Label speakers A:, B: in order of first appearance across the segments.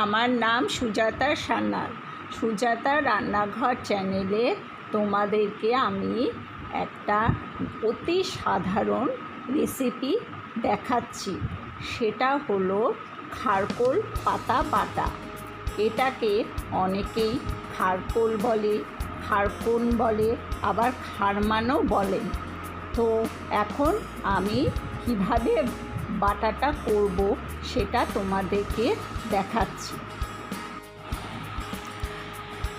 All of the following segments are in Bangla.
A: আমার নাম সুজাতা সান্যাল। সুজাতা রান্নাঘর চ্যানেলে তোমাদেরকে আমি একটা অতি সাধারণ রেসিপি দেখাচ্ছি। সেটা হলো খারকোল পাতা বাটা। এটাকে অনেকেই খারকোল বলে, খারকোন বলে, আবার খারমানও বলেন। তো এখন আমি কিভাবে বাটাটা করব সেটা তোমাদেরকে দেখাচ্ছি।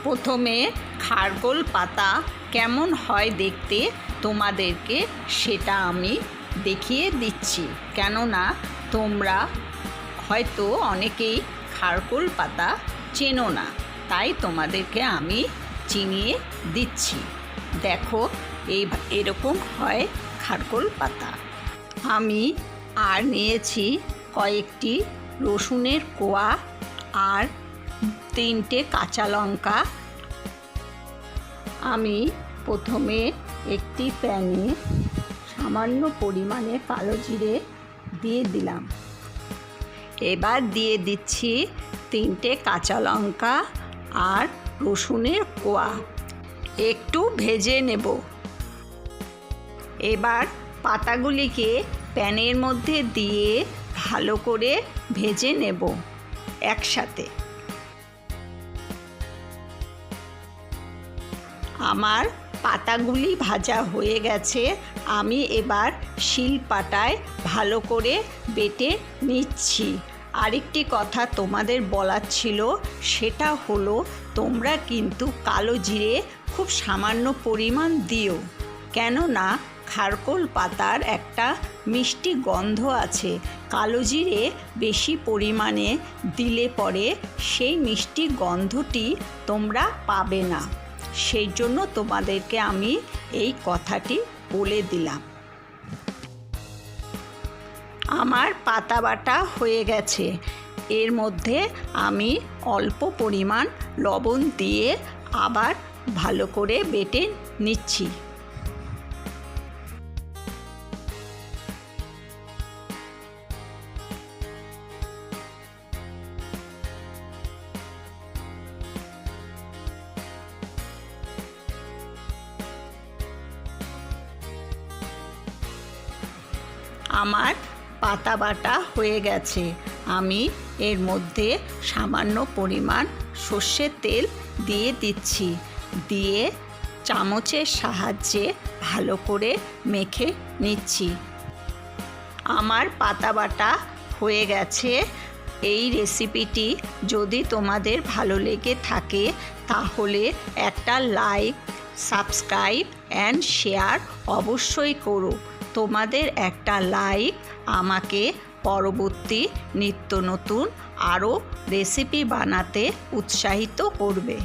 A: প্রথমে খারকোল পাতা কেমন হয় দেখতে তোমাদেরকে সেটা আমি দেখিয়ে দিচ্ছি, কেননা তোমরা হয়তো অনেকেই খারকোল পাতা চেনো না, তাই তোমাদেরকে আমি চিনিয়ে দিচ্ছি। দেখো এরকম হয় খারকোল পাতা। আমি আর নিয়েছি কয়েকটি রসুনের কোয়া আর 3টে কাঁচা লঙ্কা। আমি প্রথমে একটি প্যানে সামান্য পরিমাণে কালো জিরে দিয়ে দিলাম। এবার দিয়ে দিচ্ছি 3টে কাঁচা লঙ্কা আর রসুনের কোয়া, একটু ভেজে নেব। এবার পাতাগুলিকে প্যানের মধ্যে দিয়ে ভালো করে ভেজে নেব একসাথে। আমার পাতাগুলি ভাজা হয়ে গেছে। আমি এবার শিলপাটায় ভালো করে বেটে নিচ্ছি। আরেকটি কথা তোমাদের বলার ছিল, সেটা হলো তোমরা কিন্তু কালো জিরে খুব সামান্য পরিমাণ দিও, কেননা খারকোল পাতার একটা মিষ্টি গন্ধ আছে। কালো জিরে বেশি পরিমাণে দিলে পরে সেই মিষ্টি গন্ধটি তোমরা পাবে না। সেই জন্য তোমাদেরকে আমি এই কথাটি বলে দিলাম। আমার পাতা বাটা হয়ে গেছে। এর মধ্যে আমি অল্প পরিমাণ লবণ দিয়ে আবার ভালো করে বেটে নিচ্ছি। আমার পাতা বাটা হয়ে গেছে। আমি এর মধ্যে সামান্য পরিমাণ সর্ষের তেল দিয়ে দিচ্ছি, দিয়ে চামচের সাহায্যে ভালো করে মেখে নিচ্ছি। আমার পাতা বাটা হয়ে গেছে। এই রেসিপিটি যদি তোমাদের ভালো লেগে থাকে তাহলে একটা লাইক, সাবস্ক্রাইব অ্যান্ড শেয়ার অবশ্যই করো। তোমাদের একটা লাইক আমাকে পরবর্তী নিত্য নতুন আরও রেসিপি বানাতে উৎসাহিত করবে।